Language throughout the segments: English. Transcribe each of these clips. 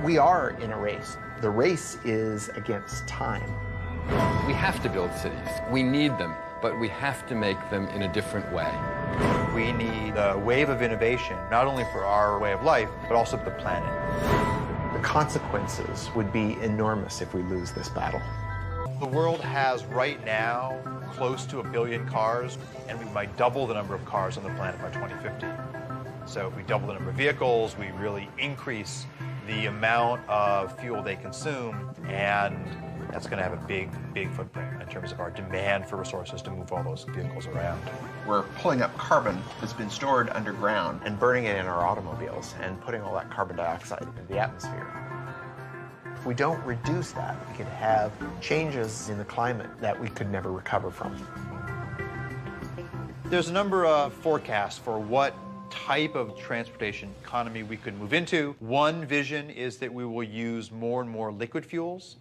We are in a race. The race is against time. We have to build cities. We need them, but we have to make them in a different way. We need a wave of innovation, not only for our way of life, but also for the planet. The consequences would be enormous if we lose this battle. The world has right now close to 1 billion cars, and we might double the number of cars on the planet by 2050. So if we double the number of vehicles, we really increase the amount of fuel they consume, and that's going to have a big, big footprint in terms of our demand for resources to move all those vehicles around. We're pulling up carbon that's been stored underground and burning it in our automobiles and putting all that carbon dioxide into the atmosphere. If we don't reduce that, we could have changes in the climate that we could never recover from. There's a number of forecasts for what type of transportation economy we could move into. One vision is that we will use more and more liquid fuels.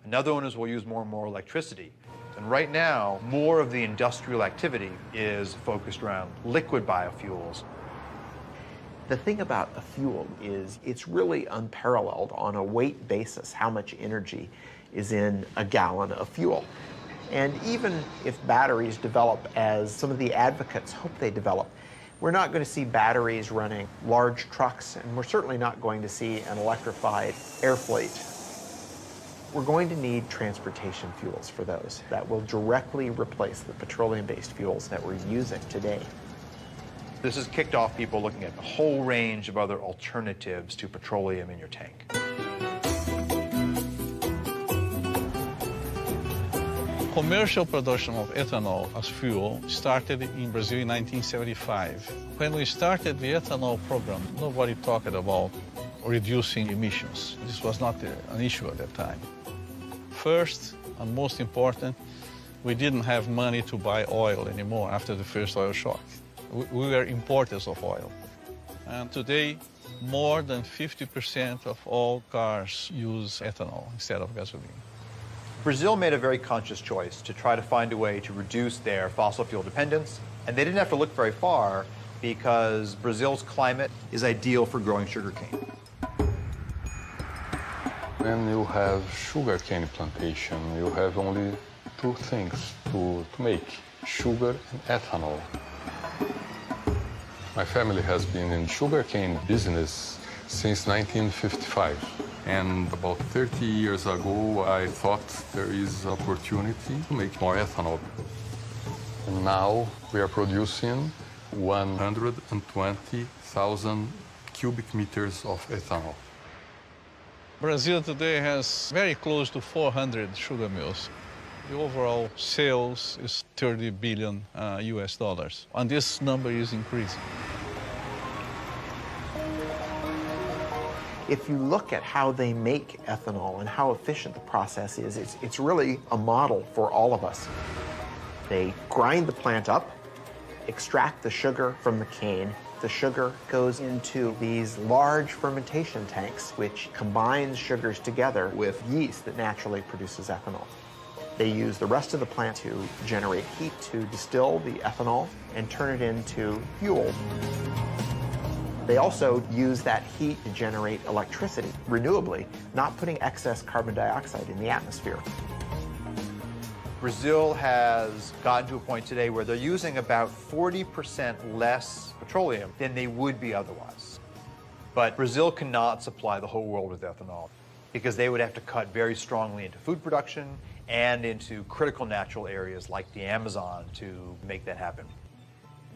Another one is we'll use more and more electricity. And right now, more of the industrial activity is focused around liquid biofuels. The thing about a fuel is it's really unparalleled on a weight basis how much energy is in a gallon of fuel. And even if batteries develop as some of the advocates hope they develop, we're not going to see batteries running large trucks, and we're certainly not going to see an electrified air fleet. We're going to need transportation fuels for those that will directly replace the petroleum-based fuels that we're using today. This has kicked off people looking at a whole range of other alternatives to petroleum in your tank. Commercial production of ethanol as fuel started in Brazil in 1975. When we started the ethanol program, nobody talked about reducing emissions. This was not an issue at that time. First, and most important, we didn't have money to buy oil anymore after the first oil shock. We were importers of oil. And today, more than 50% of all cars use ethanol instead of gasoline. Brazil made a very conscious choice to try to find a way to reduce their fossil fuel dependence, and they didn't have to look very far because Brazil's climate is ideal for growing sugarcane. When you have sugarcane plantation, you have only two things to make, sugar and ethanol. My family has been in sugarcane business since 1955. And about 30 years ago, I thought there is opportunity to make more ethanol. And now we are producing 120,000 cubic meters of ethanol. Brazil today has very close to 400 sugar mills. The overall sales is $30 billion US dollars, and this number is increasing. If you look at how they make ethanol and how efficient the process is, it's really a model for all of us. They grind the plant up, extract the sugar from the cane. The sugar goes into these large fermentation tanks, which combines sugars together with yeast that naturally produces ethanol. They use the rest of the plant to generate heat to distill the ethanol and turn it into fuel. They also use that heat to generate electricity renewably, not putting excess carbon dioxide in the atmosphere. Brazil has gotten to a point today where they're using about 40% less petroleum than they would be otherwise. But Brazil cannot supply the whole world with ethanol because they would have to cut very strongly into food production and into critical natural areas like the Amazon to make that happen.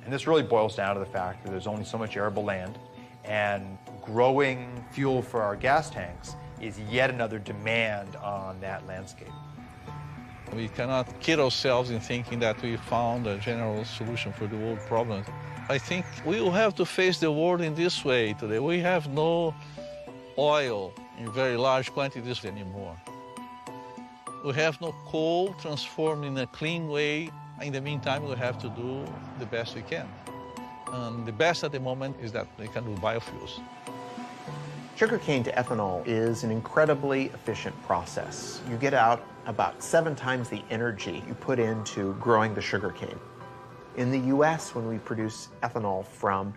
And this really boils down to the fact that there's only so much arable land, and growing fuel for our gas tanks is yet another demand on that landscape. We cannot kid ourselves in thinking that we found a general solution for the world problems. I think we will have to face the world in this way today. We have no oil in very large quantities anymore. We have no coal transformed in a clean way. In the meantime, we have to do the best we can. And the best at the moment is that we can do biofuels. Sugarcane to ethanol is an incredibly efficient process. You get out about 7 times the energy you put into growing the sugarcane. In the US, when we produce ethanol from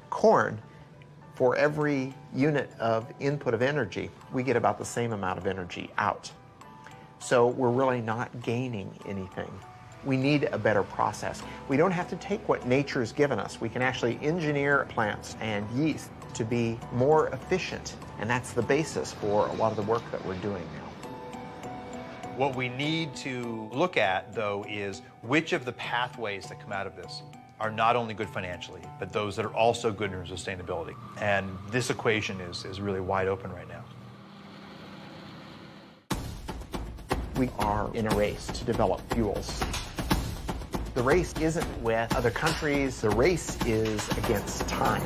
corn, For every unit of input of energy, we get about the same amount of energy out. So we're really not gaining anything. We need a better process. We don't have to take what nature's given us. We can actually engineer plants and yeast to be more efficient, and that's the basis for a lot of the work that we're doing now. What we need to look at, though, is which of the pathways that come out of this are not only good financially, but those that are also good in sustainability. And this equation is really wide open right now. We are in a race to develop fuels. The race isn't with other countries, the race is against time.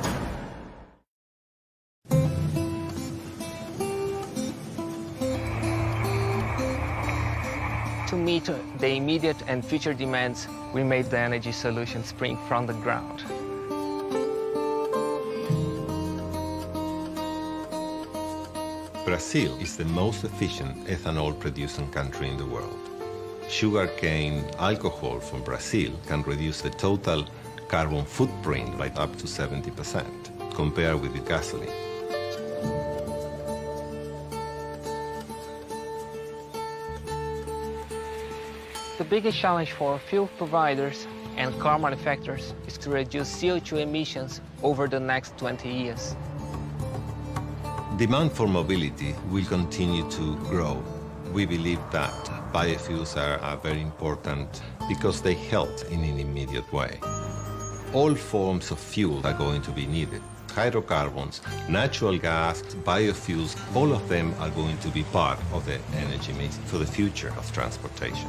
To meet the immediate and future demands, we made the energy solution spring from the ground. Brazil is the most efficient ethanol-producing country in the world. Sugarcane alcohol from Brazil can reduce the total carbon footprint by up to 70% compared with the gasoline. The biggest challenge for fuel providers and car manufacturers is to reduce CO2 emissions over the next 20 years. Demand for mobility will continue to grow. We believe that biofuels are very important because they help in an immediate way. All forms of fuel are going to be needed. Hydrocarbons, natural gas, biofuels, all of them are going to be part of the energy mix for the future of transportation.